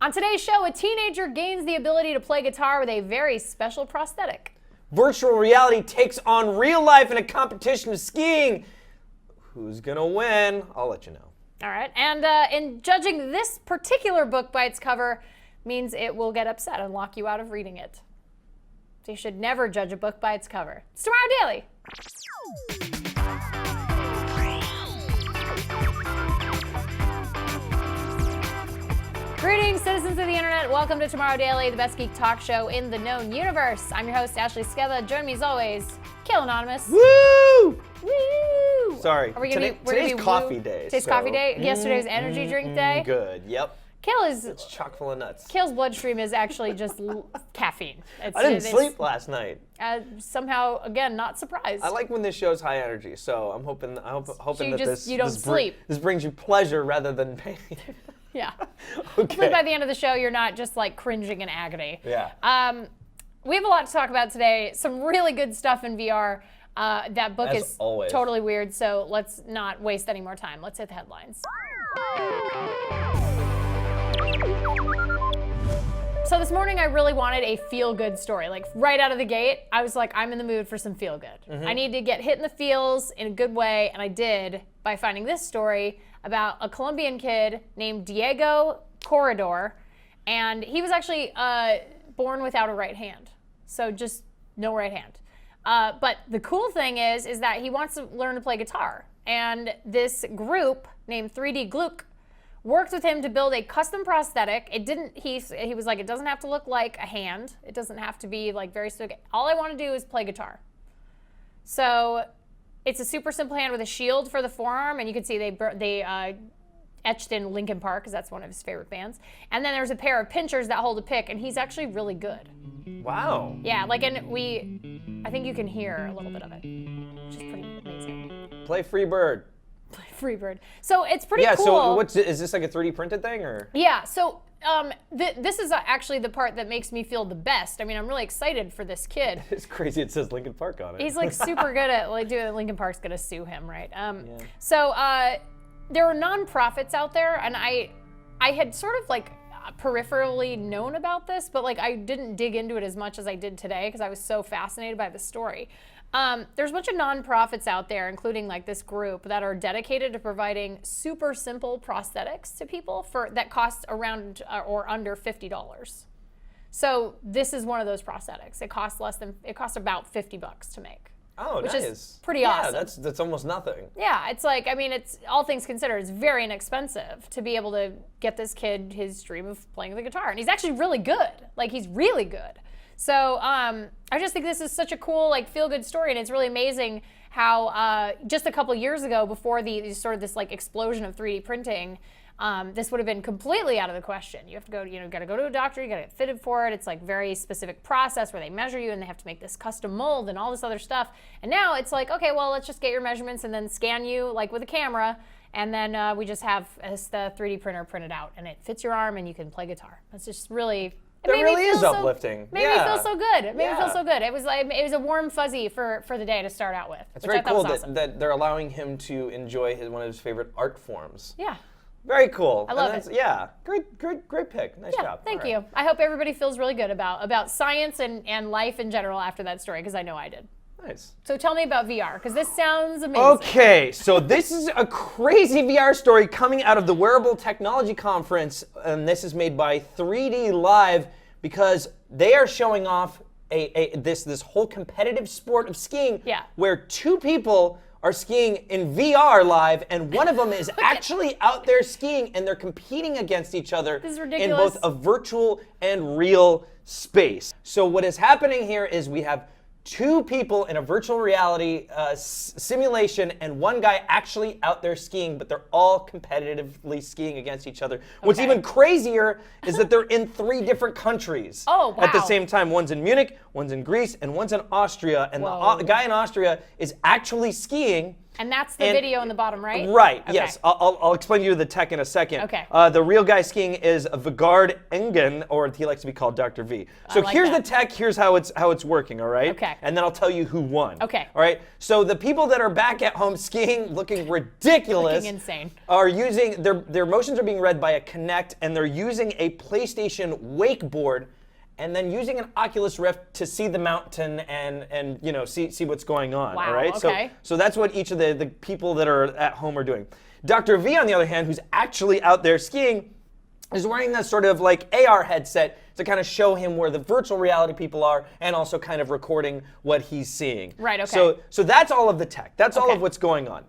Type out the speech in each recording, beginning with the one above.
On today's show, a teenager gains the ability to play guitar with a very special prosthetic. Virtual reality takes on real life in a competition of skiing. Who's gonna win? I'll let you know. All right, and in judging this particular book by its cover means it will get upset and lock you out of reading it. So you should never judge a book by its cover. It's Tomorrow Daily. Greetings, citizens of the internet. Welcome to Tomorrow Daily, the best geek talk show in the known universe. I'm your host, Ashley Skeva. Join me as always, Kill Anonymous. Woo! Woo! Sorry, Are we gonna today's coffee day. Today's coffee day? Yesterday's energy drink day? Good, yep. It's chock full of nuts. Kale's bloodstream is actually just caffeine. I didn't sleep last night. Somehow, again, not surprised. I like when this show's high energy, so I'm hoping that you don't sleep. This brings you pleasure rather than pain. Yeah. Okay. Hopefully by the end of the show, you're not just like cringing in agony. Yeah. We have a lot to talk about today. Some really good stuff in VR. That book is always totally weird, so let's not waste any more time. Let's hit the headlines. So this morning I really wanted a feel-good story. Like right out of the gate, I was like, I'm in the mood for some feel-good. I need to get hit in the feels in a good way, and I did by finding this story about a Colombian kid named Diego Corredor, and he was actually born without a right hand. So just no right hand. But the cool thing is that he wants to learn to play guitar. And this group named 3D Gluck worked with him to build a custom prosthetic. He was like, it doesn't have to look like a hand. It doesn't have to be like very specific. All I want to do is play guitar. So it's a super simple hand with a shield for the forearm, and you can see they etched in Linkin Park because that's one of his favorite bands. And then there's a pair of pinchers that hold a pick, and he's actually really good. Wow. Yeah, I think you can hear a little bit of it, which is pretty amazing. Play Freebird. Play Freebird. So it's pretty cool. Yeah, so is this like a 3D printed thing, or? Yeah, so this is actually the part that makes me feel the best. I mean, I'm really excited for this kid. It's crazy it says Linkin Park on it. He's like super good at like doing Linkin Park's gonna sue him, right? So there are nonprofits out there, and I had sort of like peripherally known about this, but like I didn't dig into it as much as I did today because I was so fascinated by the story. There's a bunch of nonprofits out there, including like this group, that are dedicated to providing super simple prosthetics to people that cost around or under $50. So this is one of those prosthetics. It costs about $50 to make. Oh, which nice. is pretty awesome. Yeah, that's almost nothing. Yeah, it's like, I mean, it's all things considered, it's very inexpensive to be able to get this kid his dream of playing the guitar. And he's actually really good. Like, he's really good. So I just think this is such a cool, like, feel-good story, and it's really amazing how just a couple years ago, before this like explosion of 3D printing, this would have been completely out of the question. You have to go, gotta go to a doctor, you gotta get fitted for it. It's like very specific process where they measure you and they have to make this custom mold and all this other stuff. And now it's like, okay, well, let's just get your measurements and then scan you like with a camera. And then we just have the 3D printer printed out and it fits your arm and you can play guitar. That's just really, That really is uplifting. Made me feel so good. It made me feel so good. It was a warm fuzzy for the day to start out with. It's very cool awesome. that they're allowing him to enjoy one of his favorite art forms. Yeah. Very cool. I love it. Yeah, great pick. Nice job. Thank you. I hope everybody feels really good about science and life in general after that story, because I know I did. Nice. So tell me about VR, because this sounds amazing. Okay, so this is a crazy VR story coming out of the Wearable Technology Conference, and this is made by 3D Live, because they are showing off this whole competitive sport of skiing, where two people are skiing in VR live, and one of them is actually out there skiing, and they're competing against each other in both a virtual and real space. So what is happening here is we have two people in a virtual reality simulation and one guy actually out there skiing, but they're all competitively skiing against each other. What's even crazier is that they're in 3 different countries at the same time. One's in Munich, one's in Greece, and one's in Austria. And the guy in Austria is actually skiing And that's the And- video in the bottom right? Right, Okay. yes. I'll explain to you the tech in a second. Okay. The real guy skiing is Vigard Engen, or he likes to be called Dr. V. So like here's that. the tech, here's how it's working, all right? Okay. And then I'll tell you who won. Okay. All right? So the people that are back at home skiing looking ridiculous Looking insane. are using, their motions are being read by a Kinect, and they're using a PlayStation wakeboard, and then using an Oculus Rift to see the mountain and you know, see what's going on. Wow, All right. okay. So that's what each of the people that are at home are doing. Dr. V, on the other hand, who's actually out there skiing, is wearing this sort of like AR headset to kind of show him where the virtual reality people are, and also kind of recording what he's seeing. Right, okay. So that's all of the tech. That's all Okay. of what's going on.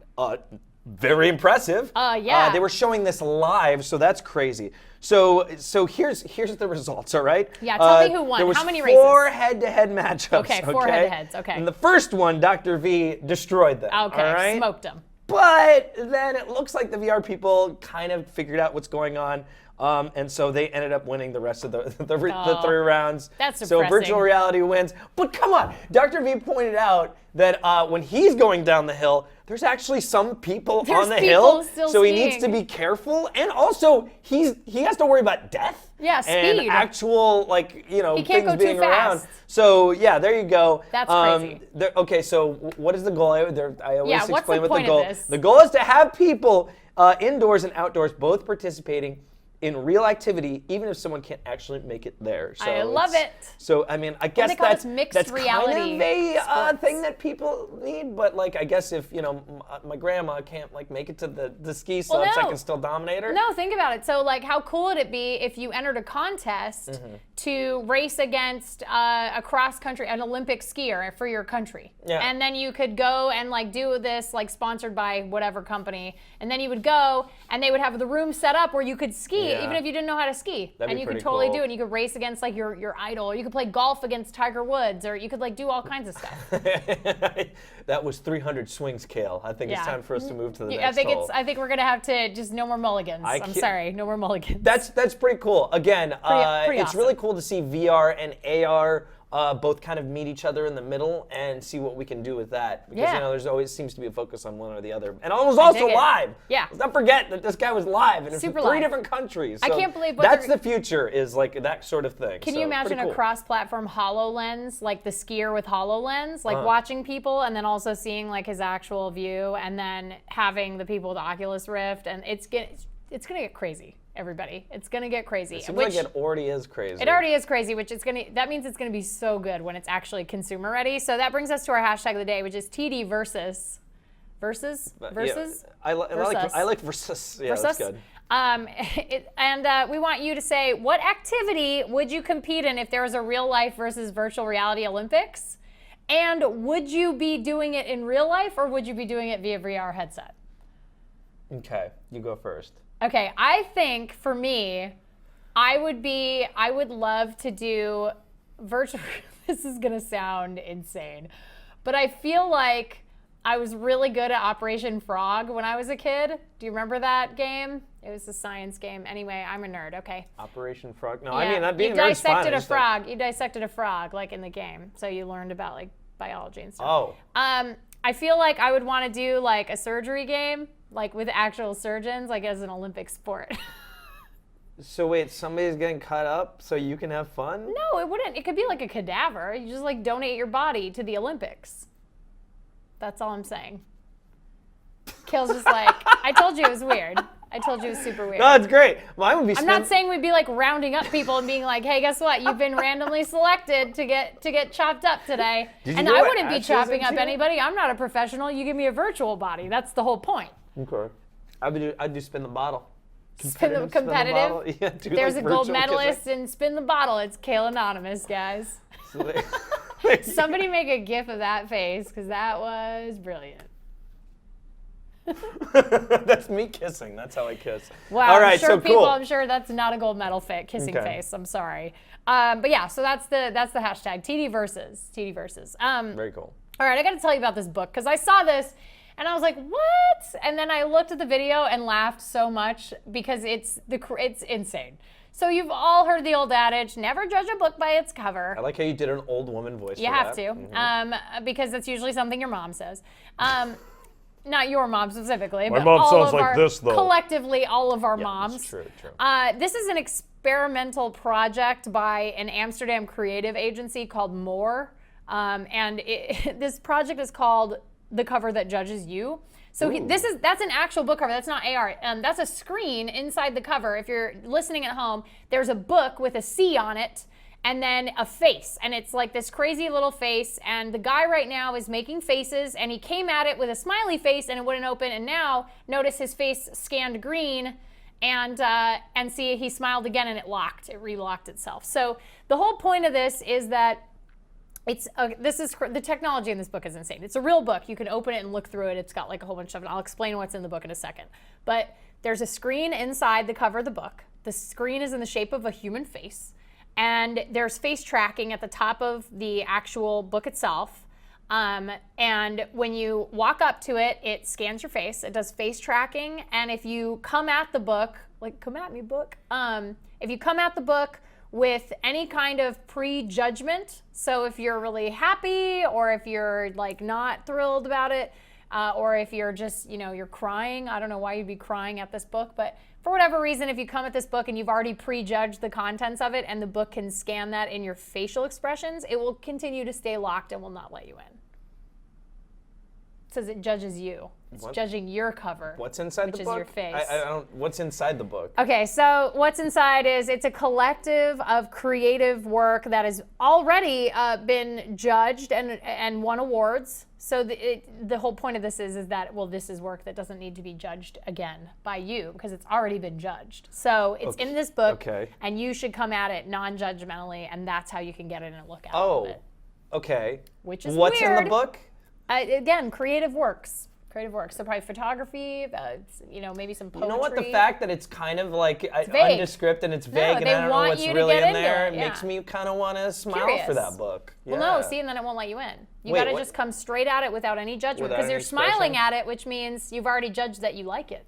Very impressive. Yeah. They were showing this live, so that's crazy. So here's the results, all right? Yeah, tell me who won. There was How many four races? head-to-head matchups. Okay, four head-to-heads, okay. And the first one, Dr. V destroyed them. Okay, all right? smoked them. But then it looks like the VR people kind of figured out what's going on. And so they ended up winning the rest of the 3 rounds. That's So depressing. virtual reality wins. But come on, Dr. V pointed out that when he's going down the hill, there's actually some people There's on the people hill. still So he needs to skiing. be careful. And also, he has to worry about death. Yeah, And speed. actual, like, you know, He can't things go too being around. fast. So yeah, there you go. That's crazy. Okay, so what is the goal? I always Yeah, what's explain the what point the of goal. this? The goal is to have people indoors and outdoors both participating in real activity, even if someone can't actually make it there. So I love it's- it. So I mean, I guess they call that's this mixed that's reality kind of a sports. thing that people need. But like, I guess if you know my grandma can't like make it to the ski slopes, I no. can still dominate her. No, think about it. So, like, how cool would it be if you entered a contest Mm-hmm. to race against a cross country, an Olympic skier for your country? Yeah. And then you could go and like do this, like sponsored by whatever company, and then you would go and they would have the room set up where you could ski, Yeah. even if you didn't know how to ski. That'd And be you could pretty totally cool. do it. And you could race against like your idol, or you could play golf against Tiger Woods, or you could like do all kinds of stuff. That was 300 swings, Kale. I think it's Yeah. time for us to move to the I next think hole. I think we're gonna have to just no more mulligans. I I'm can't- sorry, no more mulligans. That's pretty cool. Again, Pretty it's awesome. really cool to see VR and AR both kind of meet each other in the middle and see what we can do with that. Because Yeah. you know, there's always seems to be a focus on one or the other. And it was also dig it. live. Yeah. Let's not forget that this guy was live and it's Super in 3 live. different countries. I So can't believe what that's they're- the future is like that sort of thing. Can So, you imagine pretty a cool. cross-platform HoloLens, like the skier with HoloLens, like watching people and then also seeing like his actual view, and then having the people with the Oculus Rift, and it's gonna get crazy, everybody. It's gonna get crazy. Seems like it already is crazy. It already is crazy, that means it's gonna be so good when it's actually consumer ready. So that brings us to our hashtag of the day, which is TD versus. Versus? Yeah, Versus? I like versus. Yeah, that's Versus? good. We want you to say, what activity would you compete in if there was a real life versus virtual reality Olympics? And would you be doing it in real life, or would you be doing it via VR headset? Okay, you go first. Okay, I think for me, I would love to do virtual, this is gonna sound insane, but I feel like I was really good at Operation Frog when I was a kid. Do you remember that game? It was a science game. Anyway, I'm a nerd, okay. Operation Frog. No, Yeah, I mean that being you very fun. dissected I a just, like- frog. You dissected a frog, like in the game. So you learned about like biology and stuff. Oh. I feel like I would want to do like a surgery game, like with actual surgeons, like as an Olympic sport. So wait, somebody's getting cut up so you can have fun? No, it wouldn't. It could be like a cadaver. You just like donate your body to the Olympics. That's all I'm saying. Kale's just like, I told you it was weird. I told you it was super weird. No, it's great. Mine would be. I'm not saying we'd be like rounding up people and being like, "Hey, guess what? You've been randomly selected to get chopped up today." Did you And know I what wouldn't be Ash is chopping up into? anybody. I'm not a professional. You give me a virtual body. That's the whole point. Okay. I'd do spin the bottle. Competitive. bottle. Yeah, do There's like a gold virtual medalist in Spin the Bottle. It's Kale Anonymous, guys. kissing. Somebody make a gif of that face, because that was brilliant. That's me kissing. That's how I kiss. Wow, All right, I'm sure so people, cool. I'm sure that's not a gold medal fit, kissing Okay. face. I'm sorry. But yeah, so that's the hashtag, TD versus. TD versus. Very cool. All right, I got to tell you about this book, because I saw this and I was like, what? And then I looked at the video and laughed so much because it's insane. So you've all heard the old adage, never judge a book by its cover. I like how you did an old woman voice. You for have that. to, because that's usually something your mom says. not your mom specifically, My but mom all sounds of like our, this, though. collectively, all of our Yeah, moms. that's true. This is an experimental project by an Amsterdam creative agency called More. This project is called The Cover That Judges You. So that's an actual book cover. That's not AR. That's a screen inside the cover. If you're listening at home, there's a book with a C on it and then a face. And it's like this crazy little face. And the guy right now is making faces, and he came at it with a smiley face and it wouldn't open. And now notice his face scanned green, and see, he smiled again and it locked. It relocked itself. So the whole point of this is that the technology in this book is insane. It's a real book. You can open it and look through it. It's got like a whole bunch of stuff. And I'll explain what's in the book in a second. But there's a screen inside the cover of the book. The screen is in the shape of a human face. And there's face tracking at the top of the actual book itself. And when you walk up to it, it scans your face. It does face tracking. And if you come at the book, like, come at me, book. If you come at the book with any kind of prejudgment, so if you're really happy, or if you're like not thrilled about it, or if you're just, you're crying. I don't know why you'd be crying at this book, but for whatever reason, if you come at this book and you've already prejudged the contents of it, and the book can scan that in your facial expressions, it will continue to stay locked and will not let you in. It says it judges you. It's judging your cover. What's inside the book? Which is your face. I don't. What's inside the book? Okay, so what's inside is it's a collective of creative work that has already been judged and won awards. So the whole point of this is that, well, this is work that doesn't need to be judged again by you because it's already been judged. So it's in this book, and you should come at it non-judgmentally, and that's how you can get in and look at it. Oh, okay. Which is what's weird. in the book? Again, creative works. So probably photography, maybe some poetry. You know what? The fact that it's kind of like vague. Nondescript and it's vague, and I don't know what's really in there, it makes me kind of want to smile for that book. Well, no, see, and then it won't let you in. You got to just come straight at it without any judgment, because you're smiling at it, which means you've already judged that you like it.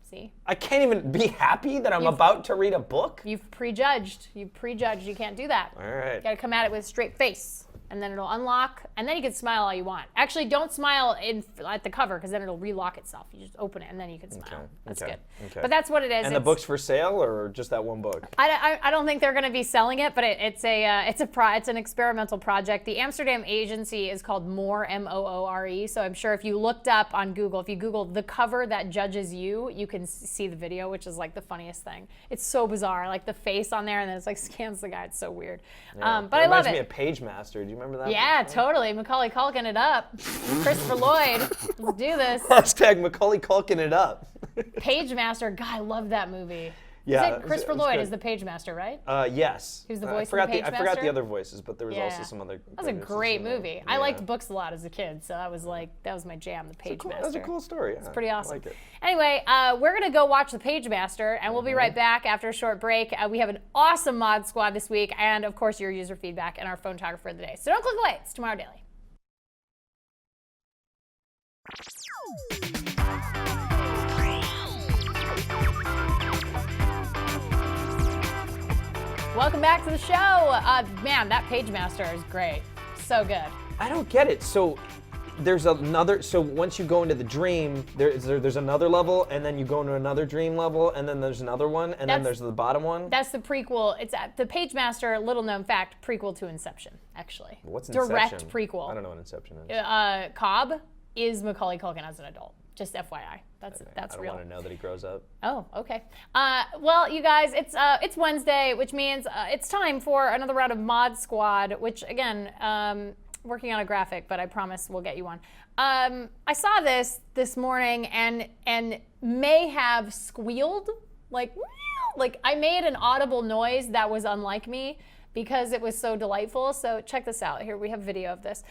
See? I can't even be happy that I'm about to read a book? You've prejudged. You can't do that. All right. You got to come at it with a straight face. And then it'll unlock, and then you can smile all you want. Actually, don't smile at the cover, because then it'll relock itself. You just open it, and then you can smile. That's good. Okay. But that's what it is. And the book's for sale, or just that one book? I don't think they're going to be selling it, but it's an experimental project. The Amsterdam agency is called More, Moore. So I'm sure if you looked up on Google, if you Google The Cover That Judges You, you can see the video, which is like the funniest thing. It's so bizarre, like the face on there, and then it's like scans the guy. It's so weird. Yeah. But I love it. Reminds me of Page Master. Do you remember that? Yeah, totally. Macaulay Culkin it up. Christopher Lloyd. Let's do this. Hashtag Macaulay Culkin it up. Page Master. God, I love that movie. Yeah, Christopher Lloyd is the Page Master, right? Yes. Who's the voice of the Page Master? I forgot the other voices, but there was also some other. That was a great movie. I liked books a lot as a kid, so that was my jam, the Page Master. That was a cool story. It's pretty awesome. I like it. Anyway, we're gonna go watch the Page Master, and we'll be right back after a short break. We have an awesome mod squad this week, and of course your user feedback and our photographer of the day. So don't click away. It's Tomorrow Daily. Welcome back to the show. Man, that Page Master is great. So good. I don't get it. So there's another. So once you go into the dream, there's another level, and then you go into another dream level, and then there's another one, and then there's the bottom one. That's the prequel. It's the Page Master. Little known fact: prequel to Inception. Actually, what's Inception? Direct prequel. I don't know what Inception is. Cobb is Macaulay Culkin as an adult. Just FYI. That's real. I want to know that he grows up. Oh, okay. Well, you guys, it's Wednesday, which means it's time for another round of Mod Squad, which, again, working on a graphic, but I promise we'll get you one. I saw this morning and may have squealed, like I made an audible noise that was unlike me because it was so delightful. So check this out. Here we have video of this.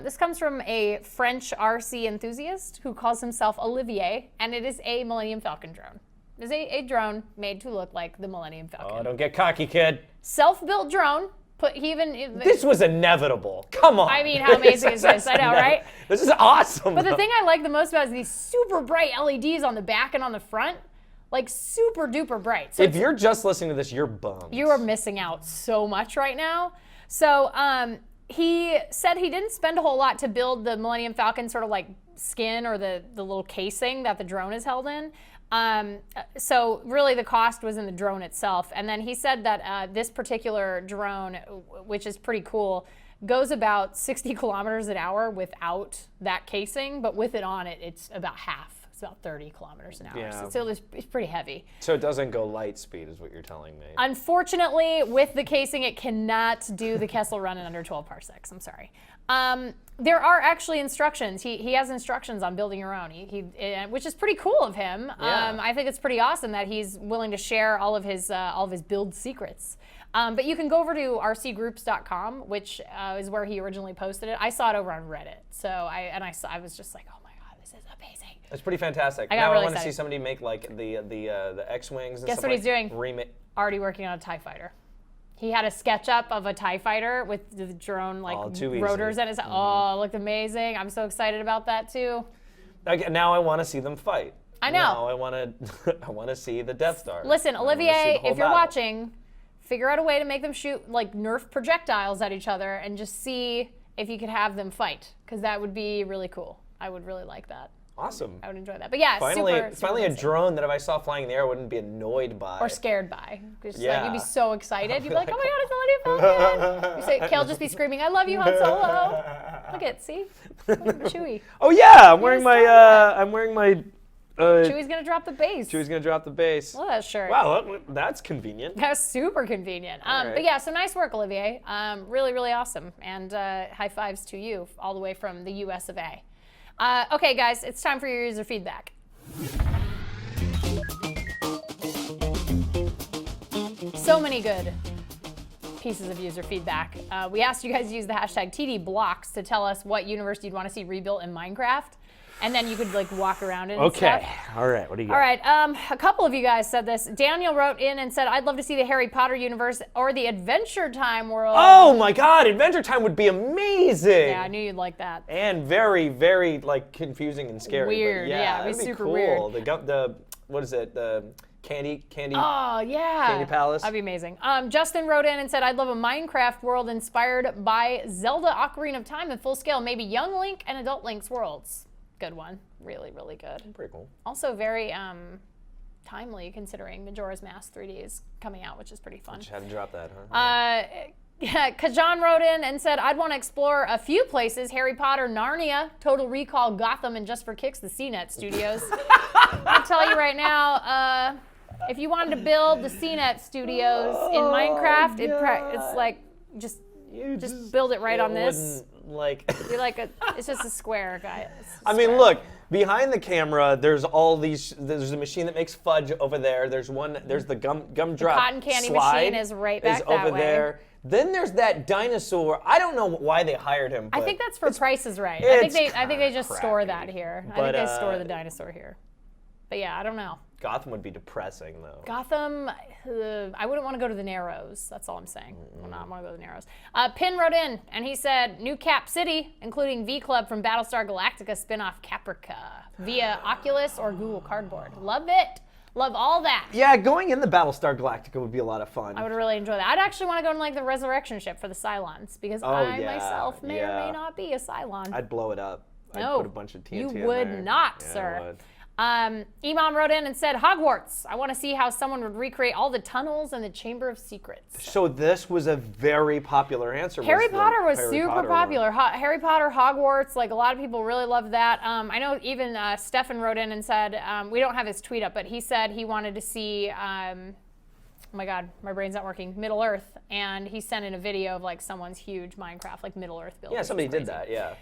This comes from a French RC enthusiast who calls himself Olivier, and it is a Millennium Falcon drone. It is a drone made to look like the Millennium Falcon. Oh, don't get cocky, kid. Self-built drone. This was inevitable. Come on. I mean, how amazing is this? I know, right? This is awesome. But the thing I like the most about it is these super bright LEDs on the back and on the front. Like super duper bright. So if you're just listening to this, you're bummed. You are missing out so much right now. So he said he didn't spend a whole lot to build the Millennium Falcon sort of like skin or the little casing that the drone is held in. So really the cost was in the drone itself. And then he said that this particular drone, which is pretty cool, goes about 60 kilometers an hour without that casing, but with it on it, it's about half. It's about 30 kilometers an hour. Yeah. So it's pretty heavy. So it doesn't go light speed is what you're telling me. Unfortunately, with the casing, it cannot do the Kessel run in under 12 parsecs. I'm sorry. There are actually instructions. He has instructions on building your own, which is pretty cool of him. Yeah. I think it's pretty awesome that he's willing to share all of his build secrets. But you can go over to rcgroups.com, which is where he originally posted it. I saw it over on Reddit, so I was just like, oh my god, this is amazing. It's pretty fantastic. I got now really I want to excited. see somebody make like the X-wings and Guess stuff what like he's doing? Already Working on a TIE fighter. He had a SketchUp of a TIE fighter with the drone like All too easy. rotors and oh, it looked amazing. I'm so excited about that too. Okay, now I want to see them fight. I know. Now I want to see the Death Star. Listen, I wanna see the Olivier, whole if you're battle. watching, figure out a way to make them shoot like Nerf projectiles at each other and just see if you could have them fight, because that would be really cool. I would really like that. Awesome. I would enjoy that. But yeah, Finally super a amazing. drone that if I saw flying in the air I wouldn't be annoyed by. Or scared by. Just like, Yeah. you'd be so excited. You'd be like, oh my god, it's Millennium Falcon. You say, Kale just be screaming, I love you, Han Solo. Look at, see? Chewie. Oh yeah, I'm just wearing my Chewie's gonna drop the base. Chewie's gonna drop the base. Love that shirt. Wow, that's convenient. That's super convenient. right. But yeah, so nice work, Olivier. Really, really awesome. And high fives to you all the way from the US of A. Okay, guys, it's time for your user feedback. So many good pieces of user feedback. We asked you guys to use the hashtag TDBlocks to tell us what universe you'd want to see rebuilt in Minecraft. And then you could like walk around it and Okay. stuff. All right. What do you got? All right, a couple of you guys said this. Daniel wrote in and said, I'd love to see the Harry Potter universe or the Adventure Time world. Oh my God! Adventure Time would be amazing. Yeah, I knew you'd like that. And very, very like confusing and scary. but Weird, yeah, it'd be that'd super cool. weird. The what is it? The candy. Oh, yeah. Candy Palace. That'd be amazing. Justin wrote in and said, I'd love a Minecraft world inspired by Zelda Ocarina of Time in full scale, maybe young Link and adult Link's worlds. Good one. Really, really good. Pretty cool. Also very timely considering Majora's Mask 3D is coming out, which is pretty fun. Just had to drop that, huh? Kajan wrote in and said, I'd want to explore a few places, Harry Potter, Narnia, Total Recall, Gotham, and Just for Kicks, the CNET studios. I'll tell you right now, if you wanted to build the CNET studios in Minecraft, it's like, just build it right on this. You're like it's just a square, guy. I mean, look, behind the camera, there's there's a machine that makes fudge over there. There's the gumdrop cotton candy slide machine is right back that over way. there. Then there's that dinosaur. I don't know why they hired him. I But think that's for Price is Right. I think it's they just kinda store crappy. that here. I But, think they store the dinosaur here. But yeah, I don't know. Gotham would be depressing, though. Gotham, I wouldn't want to go to the Narrows. That's all I'm saying. I don't want to go to the Narrows. Pin wrote in, and he said, New Cap City, including V-Club from Battlestar Galactica spin-off Caprica via Oculus or Google Cardboard. Love it. Love all that. Yeah, going in the Battlestar Galactica would be a lot of fun. I would really enjoy that. I'd actually want to go in like the resurrection ship for the Cylons because I yeah, myself may or yeah. may not be a Cylon. I'd blow it up. No, I'd put a bunch of TNT you in would there. not, Yeah, I sir. would. Imam wrote in and said, Hogwarts. I want to see how someone would recreate all the tunnels and the Chamber of Secrets. So this was a very popular answer. Harry Potter was Harry super Potter popular. Harry Potter, Hogwarts, like a lot of people really loved that. I know even Stefan wrote in and said, we don't have his tweet up, but he said he wanted to see, oh my God, my brain's not working, Middle Earth. And he sent in a video of like someone's huge Minecraft, like Middle Earth build. Yeah, somebody did that, yeah.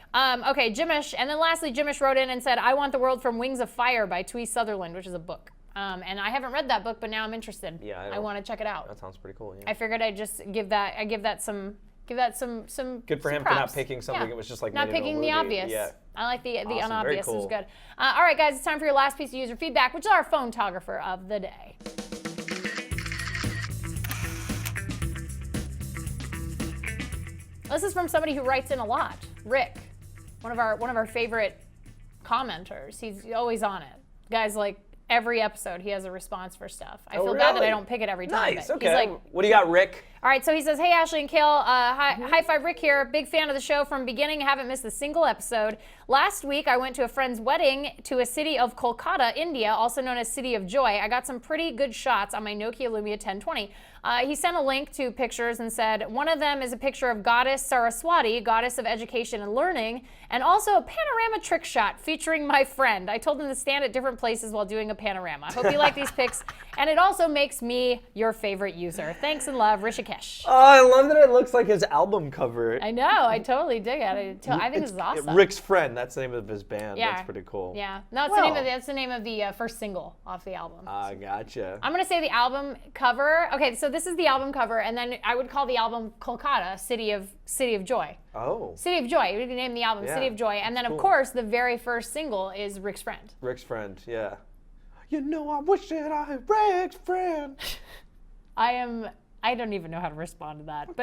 Okay, Jimish, and then lastly, Jimish wrote in and said, I want the world from Wings of Fire by Twee Sutherland, which is a book. And I haven't read that book, but now I'm interested. Yeah, I want to check it out. That sounds pretty cool, yeah. I figured I'd just give that some Good for him for not picking something that was just like not made into a picking the movie. obvious. Yeah. I like the Awesome, unobvious. very This is cool. good. All right, guys, it's time for your last piece of user feedback, which is our photographer of the day. This is from somebody who writes in a lot. Rick, one of our favorite commenters. He's always on it. Guys, like every episode, he has a response for stuff. I feel bad that I don't pick it every time. Nice. but Okay. He's like, what do you got, Rick? All right, so he says, hey, Ashley and Kale, high five, Rick here. Big fan of the show from beginning. Haven't missed a single episode. Last week, I went to a friend's wedding to a city of Kolkata, India, also known as City of Joy. I got some pretty good shots on my Nokia Lumia 1020. He sent a link to pictures and said, one of them is a picture of Goddess Saraswati, goddess of education and learning, and also a panorama trick shot featuring my friend. I told him to stand at different places while doing a panorama. I hope you like these pics, and it also makes me your favorite user. Thanks and love, Rishikesh. Oh, I love that it looks like his album cover. I know, I totally dig it. I think this is awesome. Rick's Friend, that's the name of his band. Yeah. That's pretty cool. Yeah, no, that's the name of the first single off the album. Gotcha. I'm gonna say the album cover. Okay, so this is the album cover, and then I would call the album Kolkata, City of Joy. Oh. City of Joy. We can name the album City of Joy, and then of course the very first single is Rick's Friend. Rick's Friend, yeah. You know, I wish that I had Rick's Friend. I don't even know how to respond to that,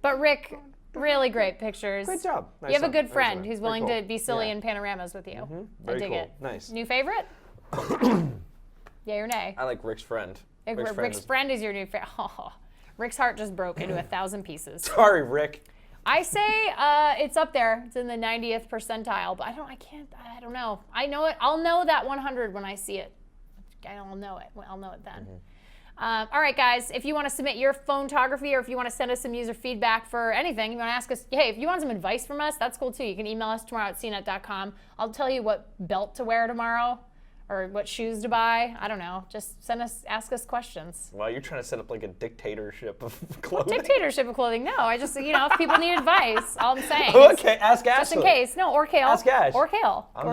but Rick, really great pictures. Great job. Nice you have song. a good friend Nice who's song. willing Very to cool. be silly in panoramas with you. Very I dig cool. it. Nice. New favorite? Yay or nay? I like Rick's Friend. Rick's Friend is your new favorite. Oh, Rick's heart just broke into 1,000 pieces. Sorry, Rick. I say it's up there. It's in the 90th percentile, but I don't know. I know it. I'll know that 100 when I see it. I'll know it. I'll know it then. All right, guys, if you want to submit your photography or if you want to send us some user feedback for anything, you want to ask us, hey, if you want some advice from us, that's cool too. You can email us tomorrow@cnet.com. I'll tell you what belt to wear tomorrow or what shoes to buy. I don't know. Just ask us questions. Well, you're trying to set up like a dictatorship of clothing. Dictatorship of clothing? No, I just, if people need advice, all I'm saying. Okay, ask Ashley. Just in case. No, or Kale. Ask Ash. Or Kale. I'm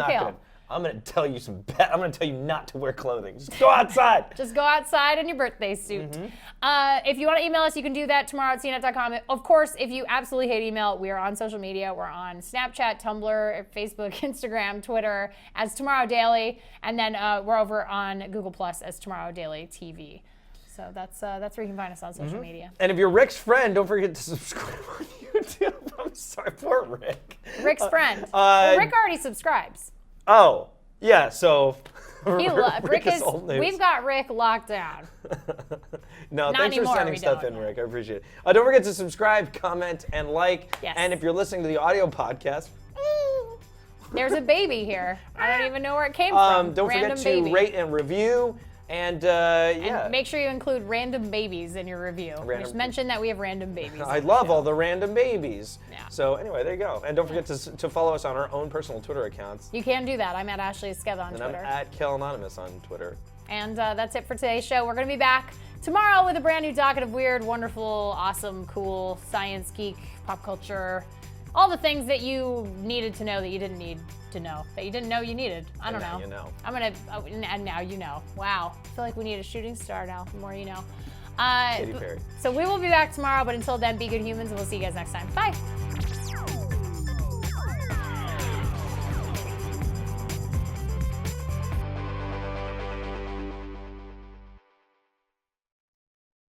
gonna tell you I'm gonna tell you not to wear clothing. Just go outside. Just go outside in your birthday suit. If you want to email us, you can do that tomorrow@cnet.com. Of course, if you absolutely hate email, we are on social media. We're on Snapchat, Tumblr, Facebook, Instagram, Twitter as Tomorrow Daily, and then we're over on Google Plus as Tomorrow Daily TV. So that's where you can find us on social media. And if you're Rick's friend, don't forget to subscribe on YouTube. I'm sorry, poor Rick. Rick's friend. Well, Rick already subscribes. Oh, yeah, so Rick is old news. We've got Rick locked down. No, Not thanks anymore, for sending we stuff don't. in, Rick. I appreciate it. Don't forget to subscribe, comment, and like. Yes. And if you're listening to the audio podcast, There's a baby here. I don't even know where it came from. don't Random forget to baby. rate and review. And yeah. And make sure you include random babies in your review. Just mention that we have random babies. I love all the random babies. Yeah. So anyway, there you go. And don't forget to follow us on our own personal Twitter accounts. You can do that. I'm at Ashley Esqueda on And Twitter. I'm at Kel Anonymous on Twitter. And that's it for today's show. We're going to be back tomorrow with a brand new docket of weird, wonderful, awesome, cool, science, geek, pop culture, all the things that you needed to know that you didn't need to know, that you didn't know you needed. I don't know. You know. And now you know. Wow. I feel like we need a shooting star now. The more you know. Katy Perry. So we will be back tomorrow, but until then, be good humans, and we'll see you guys next time. Bye.